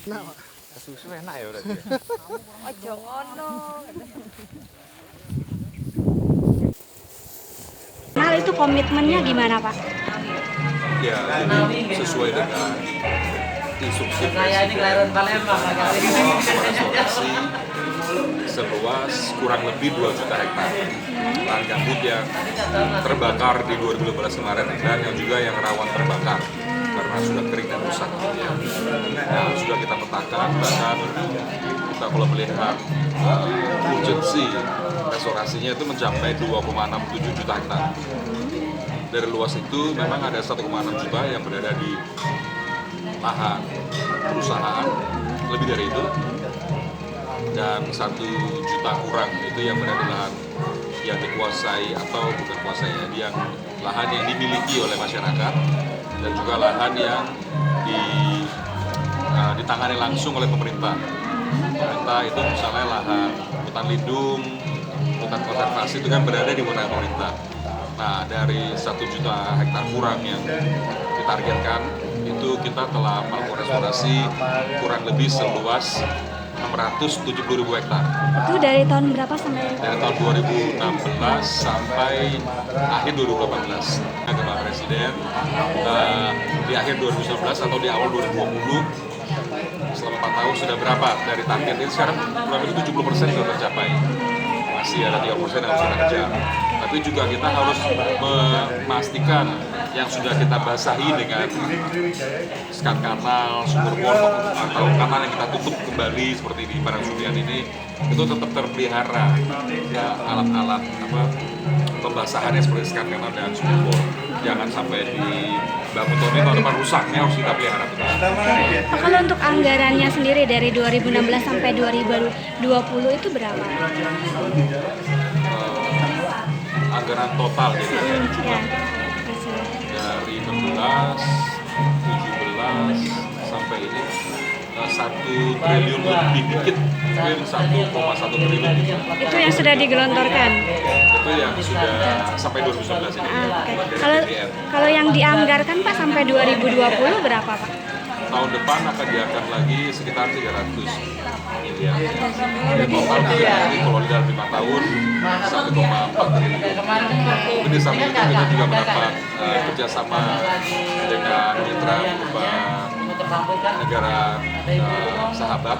Nah, Pak. Susu enak ya berarti. Ojo ngono. Nah, itu komitmennya gimana, Pak? Ya, jadi sesuai dengan instruksi Presiden restorasi seluas kurang lebih 2 juta hektar lahan gambut yang terbakar di 2015 kemarin dan yang juga yang rawan terbakar karena sudah kering dan rusak ya. Nah, sudah kita petakan, bahkan kita kalau melihat urgensi restorasinya itu mencapai 2,67 juta hektar. Dari luas itu memang ada 1,6 juta yang berada di lahan perusahaan, lebih dari itu, dan 1 juta kurang itu yang berada di lahan yang dikuasai atau bukan kuasai ya, yang lahan yang dimiliki oleh masyarakat dan juga lahan yang ditangani langsung oleh pemerintah. Pemerintah itu misalnya lahan hutan lindung, hutan konservasi itu kan berada di wilayah pemerintah. Nah, dari 1 juta hektar kurang yang ditargetkan itu kita telah melakukan restorasi kurang lebih seluas 670.000 hektar. Itu dari tahun berapa sampai? Dari tahun 2016 sampai akhir 2018. Bapak Presiden di akhir 2019 atau di awal 2020 selama 4 tahun sudah berapa dari target ini sekarang kurang lebih 70% sudah tercapai. Masih ada 3% yang harus kita kejar. Tapi juga kita harus memastikan yang sudah kita basahi dengan skat kanal, sumur bor atau kanal yang kita tutup kembali seperti di Parangsubian ini itu tetap terpelihara ya, alat-alat pembasahannya seperti skat kanal dan sumur bor. Jangan sampai di bangun tahun ini tahun depan rusaknya harus kita pelihara terus. Kalau untuk anggarannya sendiri dari 2016 sampai 2020 itu berapa? Anggaran total jadi Ya. dari 16, 17 sampai ini 1 triliun lebih dikit, mungkin 1,1 triliun gitu. Itu yang sudah digelontorkan. Itu yang sudah sampai 2019 ini. Oke. Dari Kalau DPR. kalau yang dianggarkan Pak sampai 2020 berapa Pak? Tahun depan akan diangkat lagi sekitar 300 miliar. Jadi total jadi kalau di dalam 5 tahun 1,4 triliun. Mungkin di samping itu kita juga mendapat kerjasama dengan mitra berupa negara sahabat.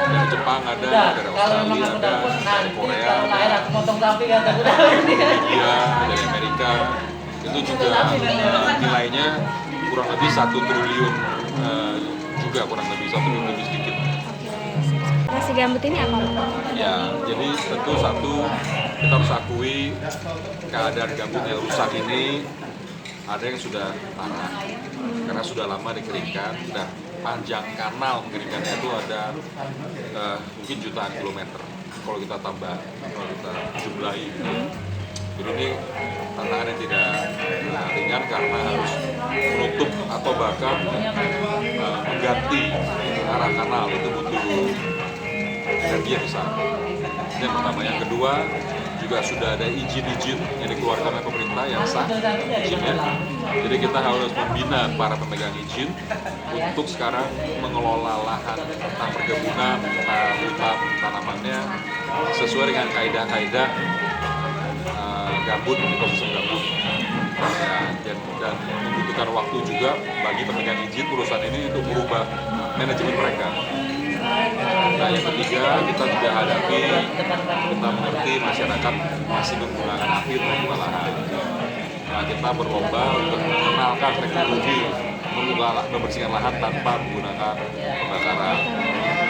Dari Jepang ada, dari Australia ada, dari Korea ada, dari India, dari Amerika. Itu juga nilainya kurang lebih 1 triliun juga kurang lebih 1 triliun lebih sedikit. Nasi gambut ini apa Pak? Ya, jadi tentu satu kita harus akui keadaan gambut yang rusak ini ada yang sudah parah karena sudah lama dikeringkan dan panjang kanal mengeringkannya itu ada mungkin jutaan kilometer kalau kita tambah, kalau kita jumlahi. Jadi ini tantangan yang tidak ringan karena harus menutup atau bahkan mengganti arah kanal, itu butuh energi yang besar. Ini yang pertama. Yang kedua, juga sudah ada izin-izin yang dikeluarkan oleh pemerintah yang sah izinnya. Jadi kita harus membina para pemegang izin untuk sekarang mengelola lahan tentang perkebunan, hutan, tanamannya sesuai dengan kaidah-kaidah gambut, ekosistem gambut. Dan membutuhkan waktu juga bagi pemegang izin perusahaan ini untuk merubah manajemen mereka. Nah, yang ketiga, kita juga hadapi, kita mengerti masyarakat masih menggunakan api untuk membuka lahan. Nah, kita berlomba untuk mengenalkan teknologi membersihkan lahan tanpa menggunakan pembakaran.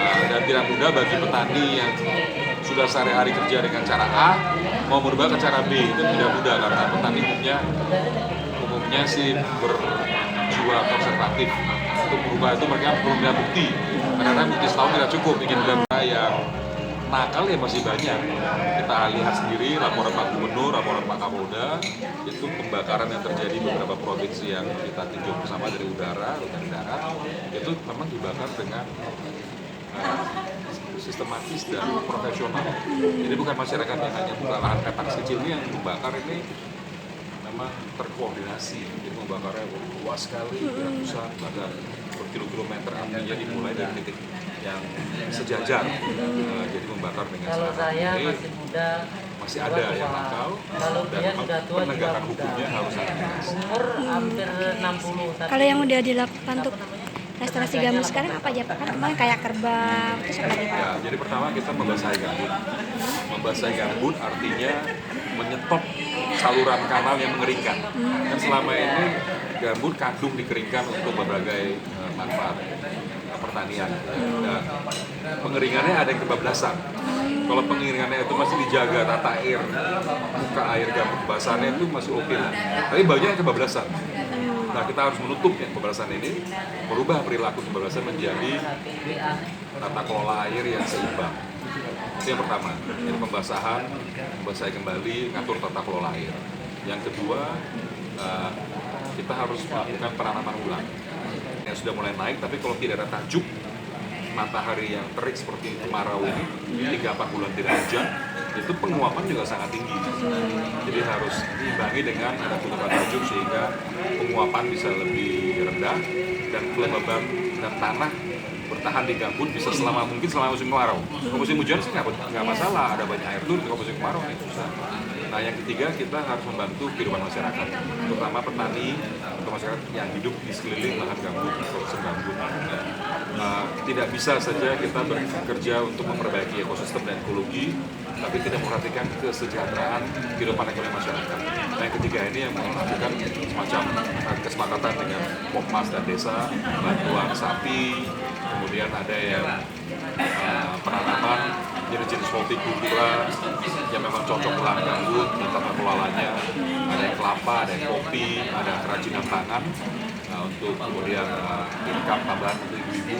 Nah, dan tidak mudah bagi petani yang sudah sehari-hari kerja dengan cara A mau berubah ke cara B, itu tidak mudah karena petani umumnya sih berjiwa konservatif. Untuk berubah itu mereka perlu melihat bukti. Karena bukti setahun tidak cukup, bikin data yang nakal ya masih banyak. Kita lihat sendiri laporan Pak Gubernur, laporan Pak Kapolda, itu pembakaran yang terjadi di beberapa provinsi yang kita tinjau bersama dari udara, dari darat, itu memang dibakar dengan sistematis dan profesional. Jadi bukan masyarakat yang hanya buka lahan petak kecil ini yang membakar, ini memang terkoordinasi. Jadi membakarnya luas sekali, ratusan, bahkan berkilometer artinya dimulai dari titik yang sejajar, jadi membakar dengan Kalau sangat saya ini masih muda, masih ada yang nakal kalau dan dia sudah tua juga penegakan muda. hukumnya harus sangat tegas. Umur hampir 60. Tapi Kalau yang udah dilakukan untuk restorasi gambut sekarang apa aja Pak? Kan kemarin kayak kerbau, terus apa lagi Pak? Ya, jadi pertama kita membasahi gambut. Membasahi gambut artinya menyetop saluran kanal yang mengeringkan. Dan selama ini gambut kadung dikeringkan untuk berbagai manfaat pertanian. Dan pengeringannya ada yang kebablasan. Kalau pengeringannya itu masih dijaga tata air, muka air gambut basahannya itu masih oke. Tapi banyak yang kebablasan. Nah, kita harus menutup yang kebablasan ini, merubah perilaku kebablasan menjadi tata kelola air yang seimbang. Itu yang pertama, jadi pembasahan, membasahi kembali, ngatur tata kelola air. Yang kedua, kita harus melakukan penanaman ulang. Yang sudah mulai naik, tapi kalau tidak ada tajuk matahari yang terik seperti kemarau ini, 3-4 bulan tidak hujan, itu penguapan juga sangat tinggi. Jadi harus diimbangi dengan ada tutupan tajuk sehingga penguapan bisa lebih rendah dan kelembaban dan tanah bertahan di gambut bisa selama mungkin selama musim kemarau. Kalau musim hujan sih nggak masalah, ada banyak air turun. Kalau musim kemarau ini susah. Nah, yang ketiga kita harus membantu kehidupan masyarakat, terutama petani atau masyarakat yang hidup di sekeliling lahan gambut, ekosistem gambut. Tidak bisa saja kita bekerja untuk memperbaiki ekosistem dan ekologi, tapi tidak memperhatikan kesejahteraan kehidupan ekonomi masyarakat. Nah, yang ketiga ini yang melakukan semacam kesepakatan dengan Popmas dan desa, bantuan sapi, kemudian ada yang penanaman jenis-jenis hortikultura yang memang cocok lahan gambut, tata kelolanya, ada yang kelapa, ada yang kopi, ada kerajinan tangan, untuk kemudian income tambahan untuk ibu-ibu.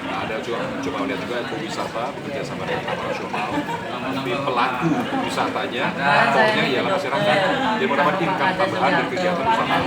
Ada juga coba lihat juga ekowisata bekerja sama dengan Taman Nasional, tapi pelaku wisatanya pokoknya ialah masyarakat. Jadi mendapat income tambahan dari kegiatan wisata.